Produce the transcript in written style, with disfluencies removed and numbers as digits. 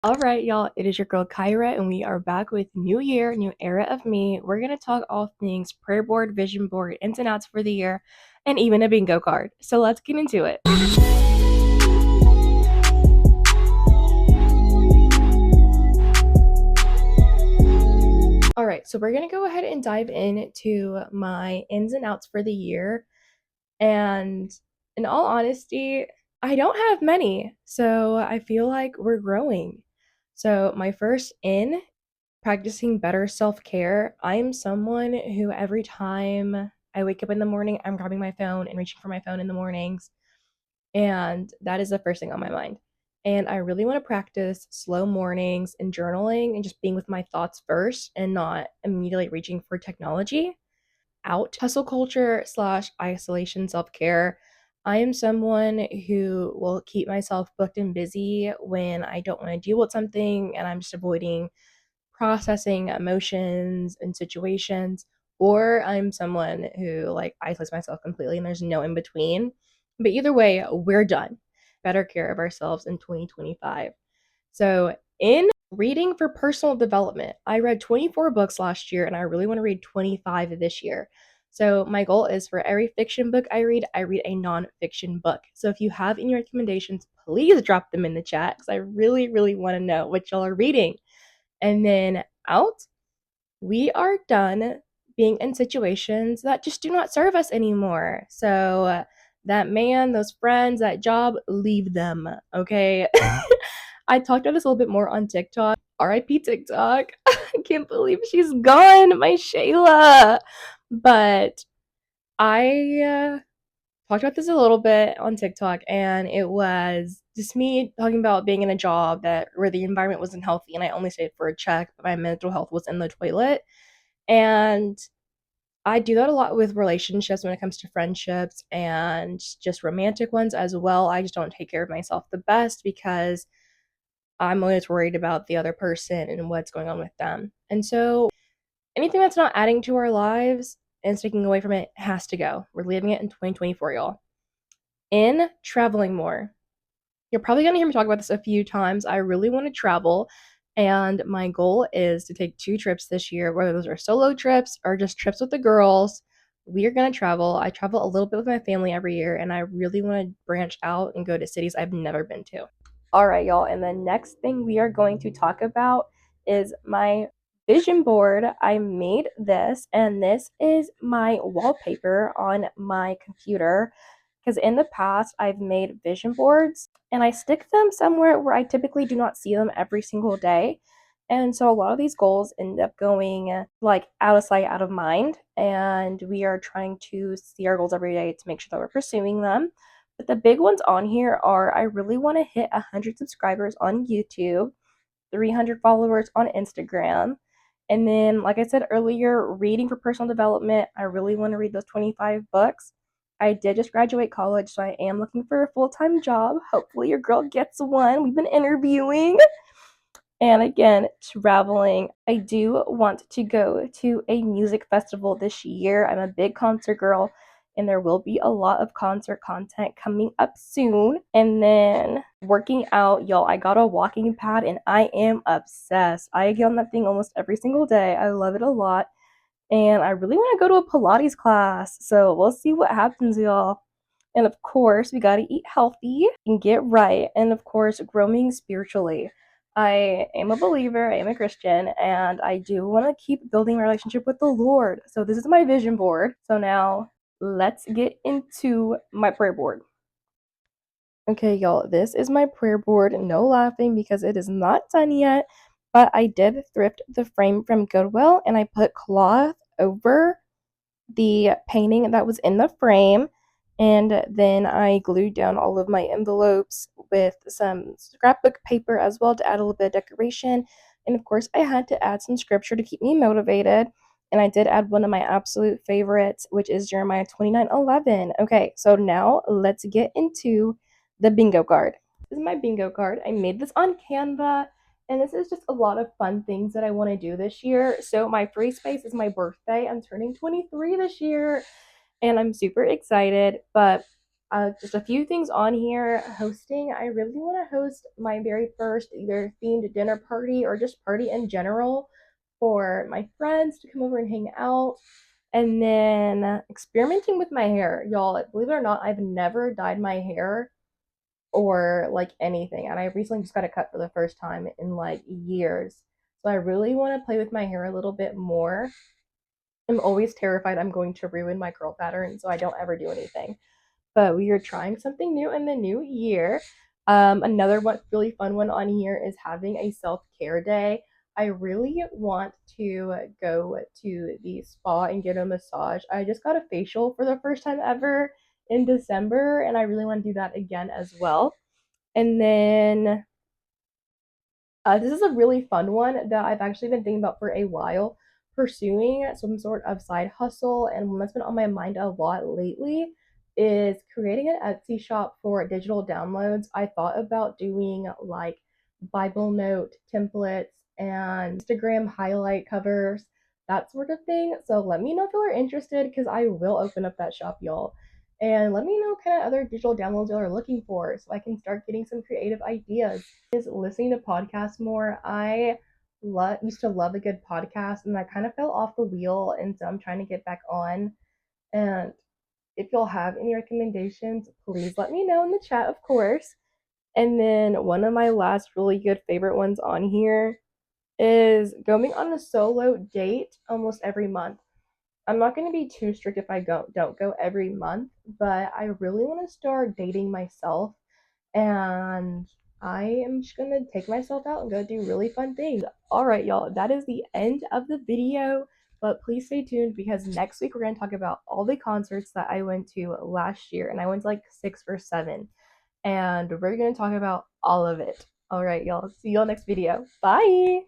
All right, y'all, it is your girl Kyra, and we are back with New Year, New Era of Me. We're going to talk all things prayer board, vision board, ins and outs for the year, and even a bingo card. So let's get into it. All right, so we're going to go ahead and dive into my ins and outs for the year. And in all honesty, I don't have many. So I feel like we're growing. So my first in practicing better self-care. I'm someone who every time I wake up in the morning, I'm grabbing my phone and reaching for my phone in the mornings, and that is the first thing on my mind. And I really want to practice slow mornings and journaling and just being with my thoughts first and not immediately reaching for technology. Out hustle culture slash isolation self-care. I am someone who will keep myself booked and busy when I don't want to deal with something and I'm just avoiding processing emotions and situations, or I'm someone who like isolates myself completely and there's no in between. But either way, we're done. Better care of ourselves in 2025. So, in reading for personal development, I read 24 books last year and I really want to read 25 this year. So, my goal is for every fiction book I read a nonfiction book. So, if you have any recommendations, please drop them in the chat because I really, really want to know what y'all are reading. And then out, we are done being in situations that just do not serve us anymore. So, that man, those friends, that job, leave them, okay? I talked about this a little bit more on TikTok. RIP TikTok. I can't believe she's gone, my Shayla. But I talked about this a little bit on TikTok, and it was just me talking about being in a job that where the environment wasn't healthy, and I only stayed for a check, but my mental health was in the toilet. And I do that a lot with relationships when it comes to friendships and just romantic ones as well. I just don't take care of myself the best because I'm always worried about the other person and what's going on with them. And so anything that's not adding to our lives and sticking away from it has to go. We're leaving it in 2024, y'all. In traveling more. You're probably going to hear me talk about this a few times. I really want to travel, and my goal is to take 2 trips this year, whether those are solo trips or just trips with the girls. We are going to travel. I travel a little bit with my family every year, and I really want to branch out and go to cities I've never been to. All right, y'all. And the next thing we are going to talk about is my vision board. I made this, and this is my wallpaper on my computer. Because in the past, I've made vision boards and I stick them somewhere where I typically do not see them every single day. And so a lot of these goals end up going like out of sight, out of mind. And we are trying to see our goals every day to make sure that we're pursuing them. But the big ones on here are I really want to hit 100 subscribers on YouTube, 300 followers on Instagram. And then, like I said earlier, reading for personal development. I really want to read those 25 books. I did just graduate college, so I am looking for a full time job. Hopefully, your girl gets one. We've been interviewing. And again, traveling. I do want to go to a music festival this year. I'm a big concert girl, and there will be a lot of concert content coming up soon. And then working out, y'all, I got a walking pad and I am obsessed. I get on that thing almost every single day. I love it a lot. And I really want to go to a Pilates class. So we'll see what happens, y'all. And of course, we got to eat healthy and get right. And of course, growing spiritually. I am a believer, I am a Christian, and I do want to keep building my relationship with the Lord. So this is my vision board. So now let's get into my prayer board. Okay, y'all, this is my prayer board. No laughing because it is not done yet, but I did thrift the frame from Goodwill and I put cloth over the painting that was in the frame, and then I glued down all of my envelopes with some scrapbook paper as well to add a little bit of decoration. And of course, I had to add some scripture to keep me motivated. And I did add one of my absolute favorites, which is Jeremiah 29:11. Okay, so now let's get into the bingo card. This is my bingo card. I made this on Canva, and this is just a lot of fun things that I want to do this year. So my free space is my birthday. I'm turning 23 this year, and I'm super excited. But Just a few things on here. Hosting, I really want to host my very first either themed dinner party or just party in general for my friends to come over and hang out. And then experimenting with my hair. Y'all, believe it or not, I've never dyed my hair or like anything. And I recently just got a cut for the first time in like years. So I really want to play with my hair a little bit more. I'm always terrified I'm going to ruin my curl pattern, so I don't ever do anything. But we are trying something new in the new year. Another one really fun one on here is having a self-care day. I really want to go to the spa and get a massage. I just got a facial for the first time ever in December, and I really want to do that again as well. And then this is a really fun one that I've actually been thinking about for a while, pursuing some sort of side hustle. And one that's been on my mind a lot lately is creating an Etsy shop for digital downloads. I thought about doing like Bible note templates and Instagram highlight covers, that sort of thing. So let me know if you are interested because I will open up that shop, y'all. And let me know kind of other digital downloads y'all are looking for so I can start getting some creative ideas. Is listening to podcasts more. I used to love a good podcast and I kind of fell off the wheel, and so I'm trying to get back on. And if you'll have any recommendations, please let me know in the chat, of course. And then one of my last really good favorite ones on here is going on a solo date almost every month. I'm not going to be too strict if I don't go every month, but I really want to start dating myself, and I am just going to take myself out and go do really fun things. All right, y'all, that is the end of the video, but please stay tuned because next week we're going to talk about all the concerts that I went to last year, and I went to like 6 or 7, and we're going to talk about all of it. All right, y'all, see y'all next video. Bye.